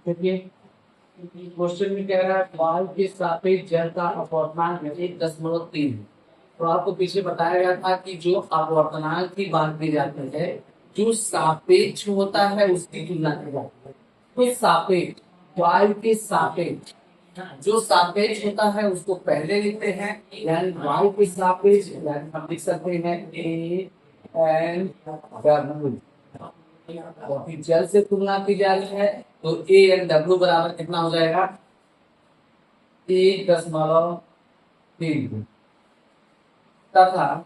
देखिए क्वेश्चन में कह रहा है वायु के सापेक्ष जल का अपवर्तनांक 1.3। तो आपको पीछे बताया गया था कि जो अपवर्तनांक की बात की जाती है, जो सापेक्ष होता है उसकी तुलना की जाती है। तो सापेक्ष, वायु के सापेक्ष, जो सापेक्ष होता है उसको पहले लिखते हैं, यानी वायु के सापेक्ष, यानी हम लिख सकते हैं ए एन डब्ल्यू। और फिर जल से तुलना की जा रही है तो ए एन डब्ल्यू बराबर कितना हो जाएगा, 1.3। तथा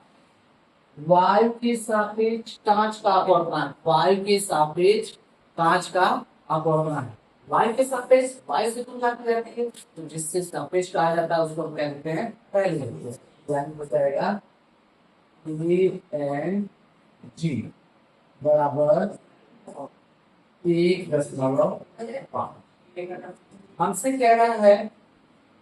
वायु के सापेक्ष कांच का अपवर्तनांक, वायु के सापेक्ष कांच का अपवर्तनांक, वायु के सापेक्ष वायु से तुलना की जाती है, तो जिससे सापेक्ष कहा जाता है उसको हम कहते हैं पहले, यानी हो जाएगा ए एन जी बराबर 1.5। हमसे कह रहा है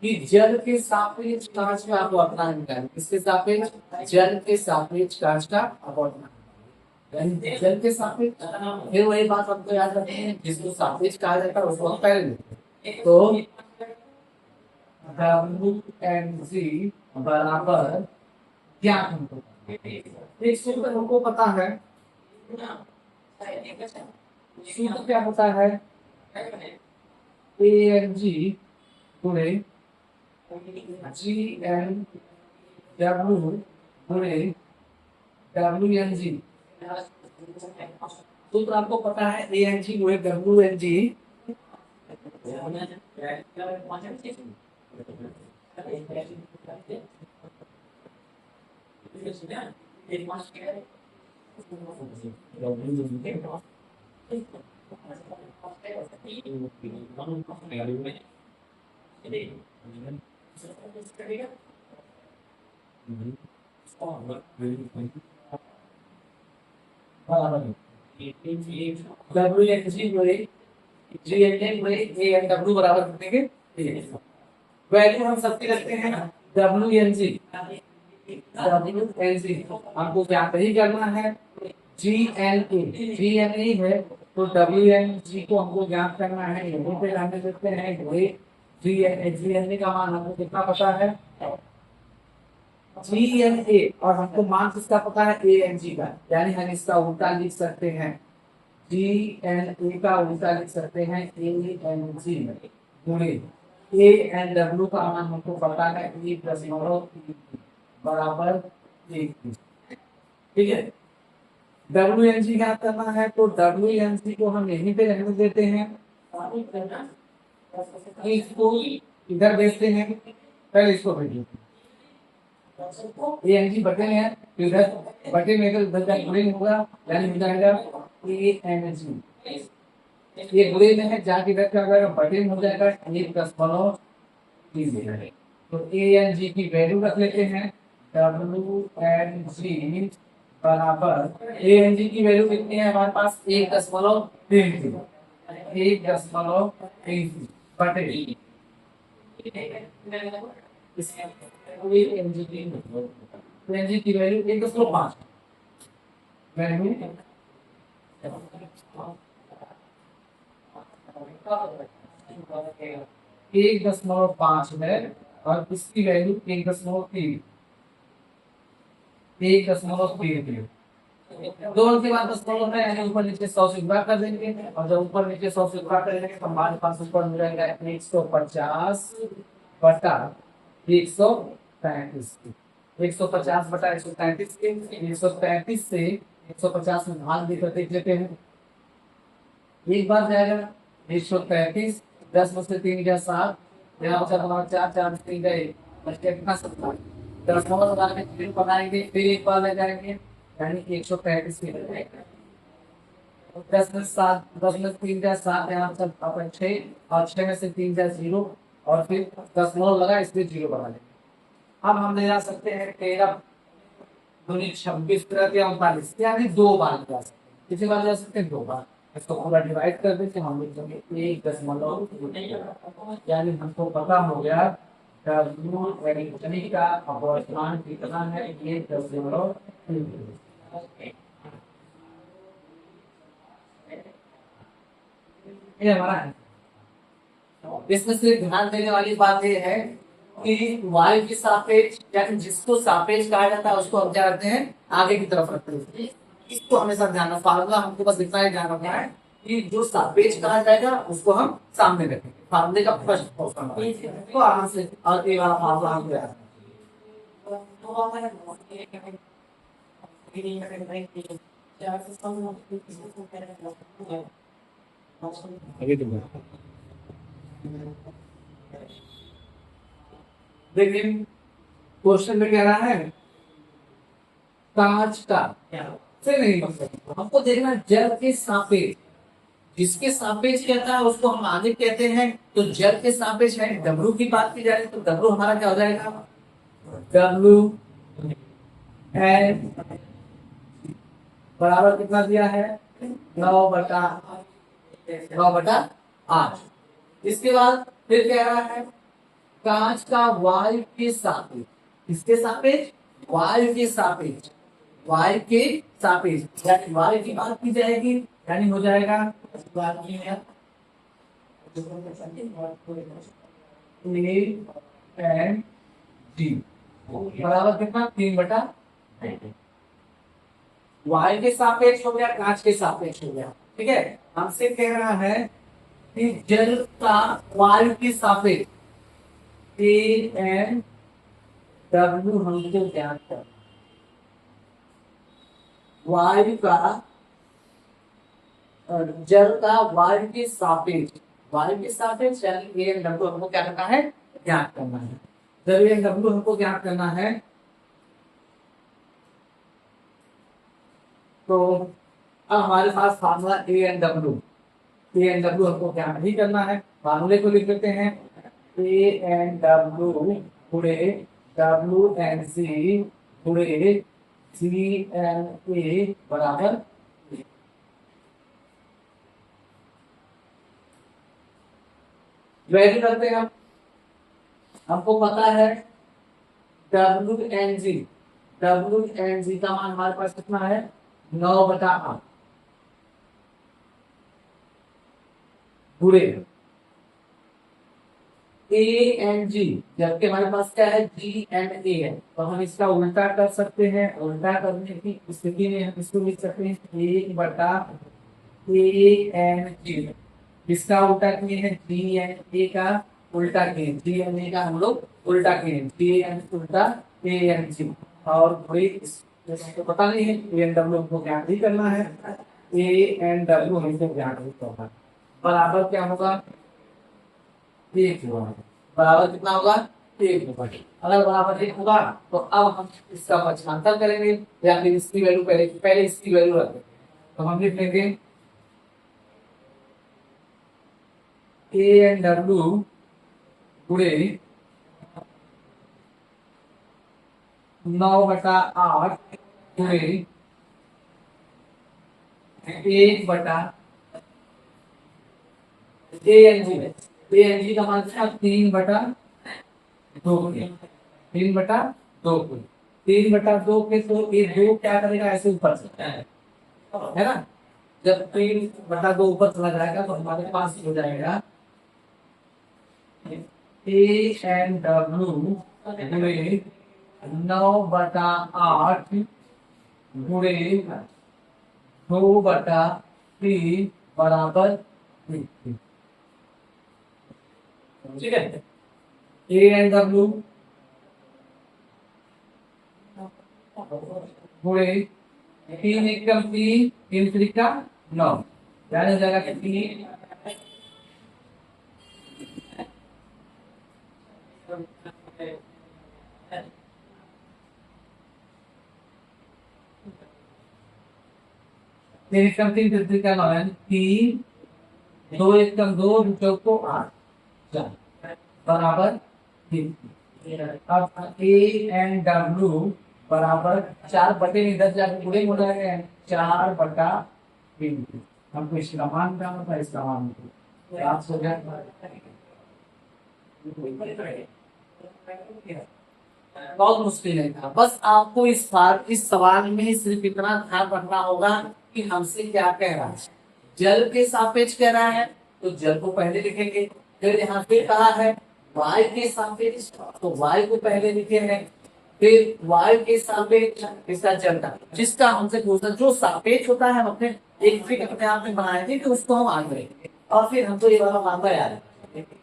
कि जल के सापेक्ष कांच का अपवर्तनांक है, किसके सापेक्ष, जल के सापेक्ष कांच का अपवर्तनांक, यानी जल के सापेक्ष। फिर वही बात आपको याद रखनी है, जिसको सापेक्ष कहा जाता है उसको हम पहले लिखते हैं। तो WmG बराबर क्या, हमको एक सूत्र हमको पता है, सूत्र क्या होता है, AmG गुणे GnW गुणे WmG। सूत्र आपको पता है AmG गुणे WmG। WmG बराबर देंगे, वैल्यू हम सबकी रखते हैं WmG। हमको क्या ही करना है, GNA है, तो WmG को हमको ज्ञात करना है, यहीं पे लाने देते हैं। GNA का मान हमको कितना पता है, GNA, और हमको मान किसका पता है, AmG का, यानी हम इसका उल्टा लिख सकते हैं, GNA का उल्टा लिख सकते हैं AmG गुणे AnW का मान हमको पता है 1.3 बराबर 1। ठीक है, WmG ज्ञात करना है, तो WmG को हम यहीं पे रहने देते हैं, इसको इधर भेजते हैं, पहले इसको भेजिए, AmG बटे में है, इधर बटे में इधर गुणे होगा, यानी हो जाएगा AmG। ये गुणे में है, जाके इधर क्या होगा, बटे में हो जाएगा 1.3। तो AmG की वैल्यू रख लेते हैं, WmG बराबर, AmG की वैल्यू कितनी है हमारे पास, 1.3 बटे AmG की वैल्यू 1.5, वैल्यू 1.5 है, और इसकी वैल्यू 1.3 दोनों के बाद 10 है, यानी ऊपर नीचे 100 से गुणा कर देंगे, और जब ऊपर नीचे 100 से गुणा करेंगे तो हमारे पास ऊपर मिल जाएगा 150 बटा 135, 150 बटा 135 के 135 से 150 में भाग देकर देख लेते हैं। एक बार जाएगा 135, 10 में से 3 गया 7, यहाँ बचा हमारा 4, 4 में 3 गए, बचते कितना 17, 10 में फिर बनाएंगे, फिर एक बार ले जाएंगे, यानी 135 में ले जाएगा। 10 में 7, 10 में 3 गया 7, यहाँ पर 6, और 6 में से 3 गया 0, और फिर 10 लगा, इसलिए 0 बना लेंगे। अब हम ले जा सकते हैं 13 दूनी 26 39, यानी 2 बार जा सकते हैं, किसी बार जा सकते हैं 2 बार। इसको पूरा डिवाइड कर देते हम लिख देंगे 1.2, यानी हमको पता हो गया W का अपोजिशन कितना है, ये 10.3। ये हमारा है। इसमें से ध्यान देने वाली बात ये है कि वायु के सापेक्ष, यानी जिसको सापेक्ष कहा जाता है उसको हम क्या करते हैं, आगे की तरफ रखते हैं। इसको हमेशा ध्यान रखना, फार्मूला हमको बस इतना ही ध्यान रखना है कि जो सापेक्ष कहा जाएगा उसको हम सामने रखेंगे। फार्मूले का फर्स्ट ऑप्शन तो आराम से, और ये वाला फार्मूला हम क्या देखिए क्वेश्चन में कह रहा है कांच का से नहीं, हमको देखना जल के सापेक्ष, जिसके सापेक्ष कहता है उसको हम आगे कहते हैं। तो जल के सापेक्ष है, डब्ल्यू की बात की जाए तो डब्ल्यू हमारा क्या हो जाएगा, डब्ल्यू एन बराबर कितना दिया है, 9/8। इसके बाद फिर कह रहा है कांच का वायु के सापेक्ष, किसके सापेक्ष, वायु के सापेक्ष, वायु के सापेक्ष, यानी वायु की बात की जाएगी, यानी हो जाएगा बराबर कितना, 3/। वायु के सापेक्ष हो गया, कांच के सापेक्ष हो गया, ठीक है। हमसे कह रहा है कि जल का वायु के सापेक्ष एन डब्ल्यू हमको ज्ञात कर, वायु का जल का वायु के सापेक्ष, वायु के सापेक्ष यानी एन डब्ल्यू हमको क्या करना है, ज्ञात करना है। जब एन डब्ल्यू हमको ज्ञात करना है तो अब हमारे पास फार्मूला ए एन डब्ल्यू हमको क्या नहीं करना है, फार्मूले को लिख लेते हैं, ए एन डब्ल्यू गुणे डब्ल्यू एन सी गुणे सी एन ए बराबर वैल्यू करते हैं। हमको पता है डब्ल्यू एन जी का मान हमारे पास कितना है, 9/8 गुणे ए एन जी, जबकि हमारे पास क्या है, जी एन ए है, तो हम इसका उल्टा कर सकते हैं। उल्टा करने की स्थिति में हम इसको लिख सकते हैं 1/ए-एन-जी। इसका उल्टा किए हैं, जी एन ए का उल्टा किए, जी एन ए का हम लोग उल्टा किए, जी एन उल्टा ए एन जी। और तो पता नहीं है, ए एन डब्ल्यू हमको ज्ञात नहीं करना है, ए एन डब्ल्यू हमको ज्ञात नहीं करना है। बराबर क्या होगा, 1 होगा। बराबर कितना होगा, 1 होगा। अगर बराबर 1 होगा तो अब हम इसका पक्षांतर करेंगे, या फिर इसकी वैल्यू पहले इसकी वैल्यू रखें, तो हम लिख लेंगे ए एन डब्ल्यू गुणे 9/8 गुणे 1/ANG का मान था 3/2 के, तो ये 2 क्या करेगा, ऐसे ऊपर चला है ना। जब 3/2 ऊपर चला जाएगा तो हमारे पास हो जाएगा ANW गुणे 9/8 गुणे 2/3 बराबर 3। ठीक है, ANW गुणे 3 एकम 3, 3 त्रिका 9, यानी हो जाएगा 3 एकम 3 त्रिका 9, यानी 3 2 एकम 2 चौको 8 बराबर 3। अब ANW बराबर 4/, इधर जाकर गुणे हो जाएगा 4/3। हमको इसका मान क्या होता है, इसका मान 700 बहुत मुश्किल है था। बस आपको इस सवाल में सिर्फ इतना ध्यान रखना होगा कि हमसे क्या कह रहा है। जल के सापेक्ष कह रहा है तो जल को पहले लिखेंगे। फिर यहाँ पे कहा है वायु के सापेक्ष तो वायु को पहले लिखेंगे। फिर वायु के सापेक्ष इसका जल का, जिसका हमसे पूछा जो सापेक्ष होता है हम अपने एक फिट अपने आप में बनाए थे कि उसको हम आगे रखेंगे। और फिर हमको ये वाला मामला याद है,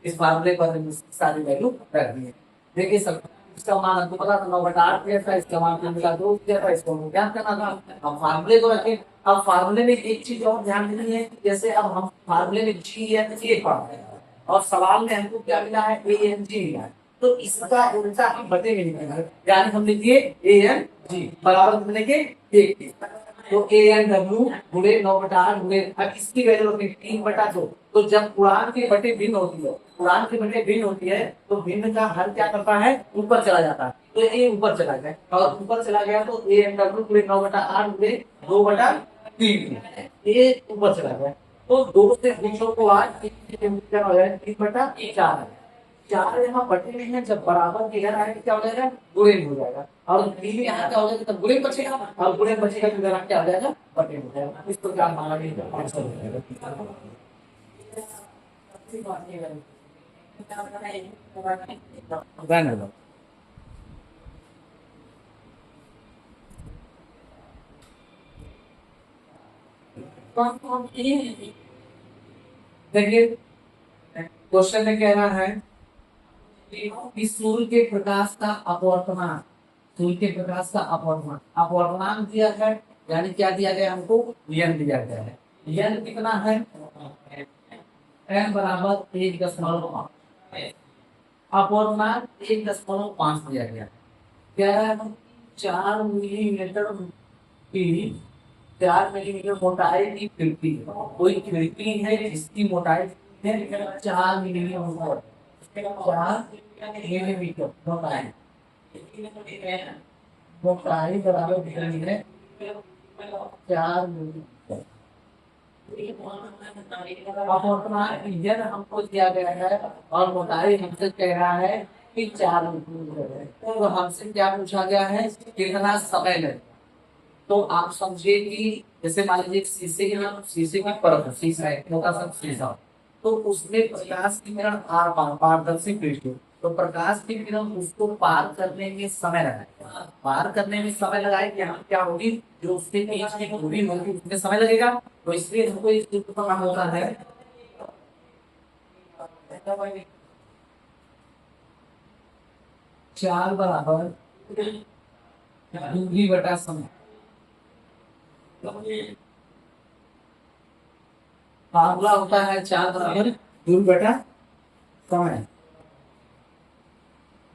इस फार्मूले पर सारी वैल्यू रख दी है। देखिए सब इसका मान हमको पता था 9/8 दिया था, इसका मान मिला 2 दिया था, इसको हमको क्या करना था, हम फार्मूले को रखें। अब फार्मूले में एक चीज और ध्यान देनी है, जैसे अब हम फार्मूले में GNG पढ़ते हैं और सवाल में हमको क्या मिला है, ANG मिला है, तो इसका उल्टा हम बटे में लिखेंगे, यानी हम लिखिए ANG बराबर कितने के 1 तो ANW गुणे 9/8 गुणे, अब इसकी वैल्यू रखें 3/2। तो जब उड़ान के बटे भिन्न होती है, उड़ान के बटे भिन्न होती है तो भिन्न का हर क्या करता है, ऊपर चला जाता है। तो ये ऊपर चला गया और ऊपर चला गया तो ANW गुणे 9/8 गुणे 2/3 ये ऊपर चला गया। तो 2 से 300 को आज 3/4 4 यहाँ बटे में है, जब बराबर के घर आएगा क्या हो जाएगा, गुणे में हो जाएगा। और B में यहाँ क्या हो जाएगा, तब गुणे बचेगा और गुणे बचेगा तो इधर क्या हो जाएगा, बटे में हो जाएगा। इस प्रकार हमारा भी आंसर हो जाएगा। देखिए क्वेश्चन में कह रहा है कि सूर्य के प्रकाश का अपवर्तनांक, सूर्य के प्रकाश का अपवर्तनांक दिया है, यानी क्या दिया गया हमको, n दिया गया है। n कितना है, n बराबर 1.5, अपवर्तनांक 1.5 दिया गया। कह रहा है 4 मिलीमीटर की 4 मिलीमीटर मोटाई की खिड़की, कोई खिड़की है जिसकी मोटाई है 4 मिलीमीटर, 4 मिलीमीटर मोटाई बराबर कितनी है, 4 मिलीमीटर। अपवर्तनांक यदि हमको दिया गया है और मोटाई हमसे कह रहा है कि 4 मिलीमीटर है, तो हमसे क्या पूछा गया है, कितना समय लगे। तो आप समझिए कि जैसे मान लीजिए शीशे की परत, शीशा है मोटा सा शीशा, तो उसमें प्रकाश की किरण पारदर्शी पृष्ठ, तो प्रकाश की किरण उसको पार करने में समय लगाए, पार करने में समय लगाए कि हम क्या होगी, जो उसके बीच की दूरी होगी उसमें समय लगेगा। तो इसलिए हमको इस सूत्र का नाम होता है 4 बराबर दूरी बटा समय। फार्मूला होता है 4 बराबर दूरी बटा समय,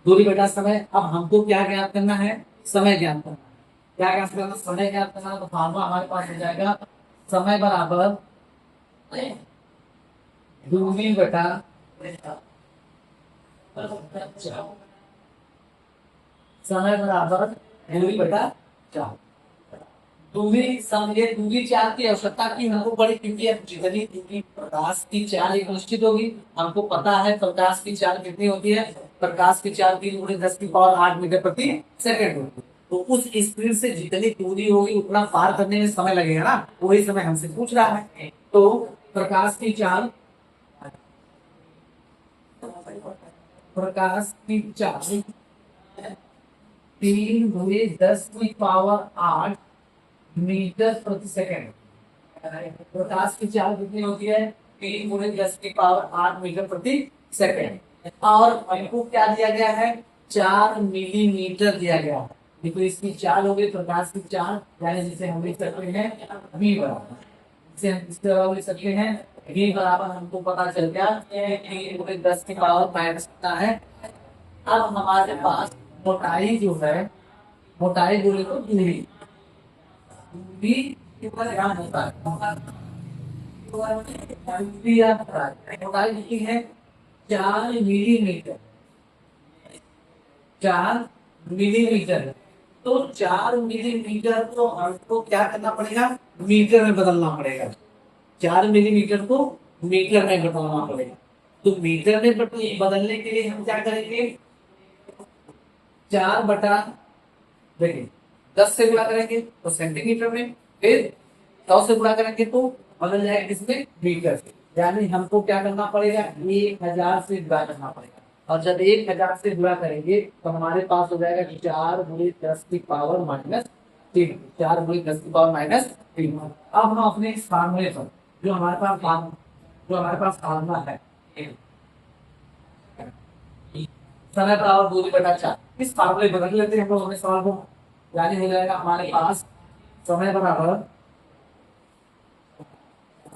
दूरी बटा समय। अब हमको क्या ज्ञात करना है, समय ज्ञात करना। क्या ज्ञात करना, समय ज्ञात करना। तो फार्मूला हमारे पास हो जाएगा समय बराबर दूरी बटा समय बराबर दूरी बटा 4। दूरी समझे, दूरी 4 की आवश्यकता की हमको पड़ी, क्योंकि अब जितनी दूरी प्रकाश की 4 एक निश्चित होगी। हमको पता है प्रकाश की 4 कितनी होती है, प्रकाश की 4 3 × 10⁸ मीटर प्रति सेकंड होती है। तो उस स्पीड से जितनी दूरी होगी उतना पार करने में समय लगेगा ना, वही समय हमसे पूछ रहा है। तो प्रकाश की 4 3 × 10⁸ मीटर प्रति सेकंड। प्रकाश की 4 कितनी होती है, 3 × 10⁸ मीटर प्रति सेकंड। और हमको क्या दिया गया है, 4 मिलीमीटर दिया गया है। देखो इसकी 4 हो गई, प्रकाश की 4, यानी जिसे हम लिख सकते हैं v बराबर, जिसे हम इस तरह लिख सकते हैं v बराबर, हमको पता चल गया 3 × 10⁻⁻ कितना है। अब हमारे पास मोटाई जो है, मोटाई बोले तो दूरी, कितना होता है, मोटाई कितनी है 4 मिलीमीटर, 4 मिलीमीटर। तो 4 मिलीमीटर को हमको क्या करना पड़ेगा, मीटर में बदलना पड़ेगा। 4 मिलीमीटर को मीटर में बदलना पड़ेगा। तो मीटर में बदलने के लिए हम क्या करेंगे, 4 बटा, देखिए 10 से गुणा करेंगे तो सेंटीमीटर में, फिर 100 से गुणा करेंगे तो बदल जाएगा इसमें मीटर से। यानी हमको क्या करना पड़ेगा, 1000 से गुणा करना पड़ेगा। और जब 1000 से गुणा करेंगे तो हमारे पास हो जाएगा 4 गुणे 10 की पावर -3, 4 गुणे 10 की पावर -3। अब हम अपने इस फार्मूले पर, जो हमारे पास फार्मूला है, समय बराबर दूरी बटा 4, इस फार्मूले बदल लेते हैं हम लोग अपने सवाल को। यानी हो जाएगा हमारे पास समय बराबर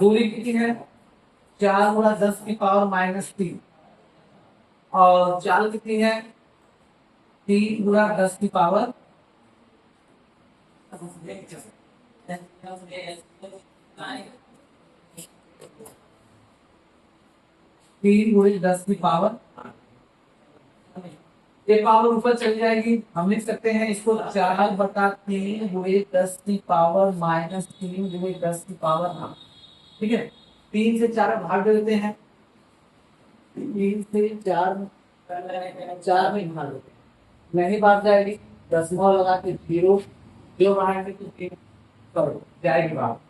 दूरी कितनी है, 4 गुणा 10 की पावर -3, और चाल कितनी है, 3 गुणा 10 की पावर 3 गुणे 10 की पावर, ये पावर ऊपर चली जाएगी, हम लिख सकते हैं इसको 4 बटा 3 गुणे 10 की पावर -3 गुणे 10 की पावर 8। ठीक है, 3 से 4 भाग दे देते हैं, 3 से 4, 4 में भाग देते हैं, नहीं बात जाएगी, दशमलव लगा के 0, जो बढ़ाएंगे तो 3 करो जाएगी बात।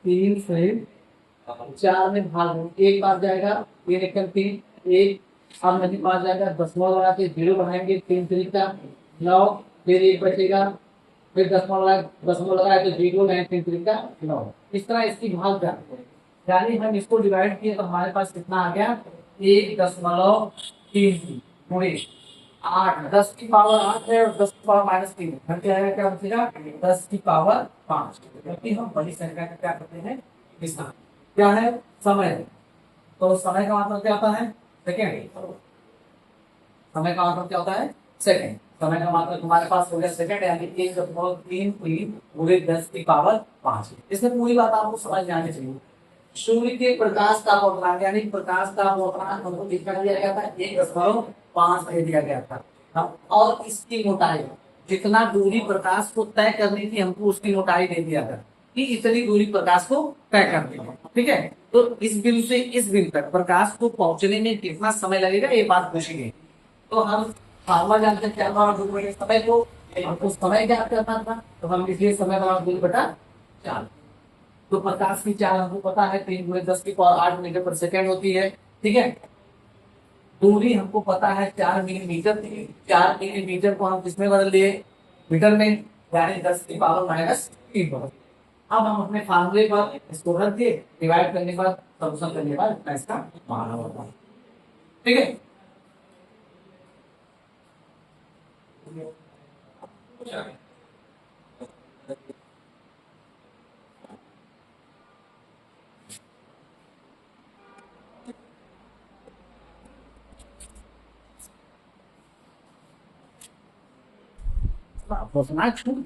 तीन से 4 में भाग दो, एक बार जाएगा, ये निकल 3, एक अब नहीं बार जाएगा, दशमलव लगा के 0 बढ़ाएंगे, 3 3 का 9, फिर एक बचेगा, फिर दशमलव लगाए तो 0 नहीं, 3 3 का 9। इस तरह इसकी भाग जाते हैं। यानी हम इसको डिवाइड किए तो हमारे पास कितना आ गया, 1.3 गुणे 8, 10 की पावर 8 है और 10 की पावर -3, हम क्या है, क्या बचेगा 10 की पावर 5, क्योंकि हम बड़ी संख्या का क्या करते हैं विस्तार। क्या है, समय, तो समय का मतलब क्या होता है, सेकेंड। समय का मतलब क्या होता है, सेकेंड। समय का मतलब तुम्हारे पास हो गया सेकेंड, यानी 1.33 गुणे 10 की पावर 5। इसमें पूरी बात आपको समझ में आनी चाहिए। सूर्य के प्रकाश का अवतारण, यानी प्रकाश का अवतारण हमको कितना दिया गया था, 1.5 में दिया गया था। और इसकी मोटाई, जितना दूरी प्रकाश को तय करनी थी हमको उसकी मोटाई दे दिया था कि इतनी दूरी प्रकाश को तय करनी है। ठीक है, तो इस बिंदु से इस बिंदु तक प्रकाश को पहुंचने में कितना समय लगेगा, ये बात पूछेंगे। तो हम फार्मूला जानते हैं, क्या समय को, हमको समय ज्ञात करना था, तो हम इसलिए समय बराबर 2 बटा 4। तो प्रकाश की चाल हमको पता है 3 गुणे 10 की पावर 8 मीटर पर सेकेंड होती है। ठीक है, दूरी हमको पता है 4 मिलीमीटर थी, 4 मिलीमीटर को हम किसमें बदल दिए, मीटर में, यानी 10 की पावर -3 बदल। अब हम अपने फार्मूले पर इसको रख दिए, डिवाइड करने के बाद सॉल्यूशन करने के बाद इसका मान होगा। ठीक है, अपना छूट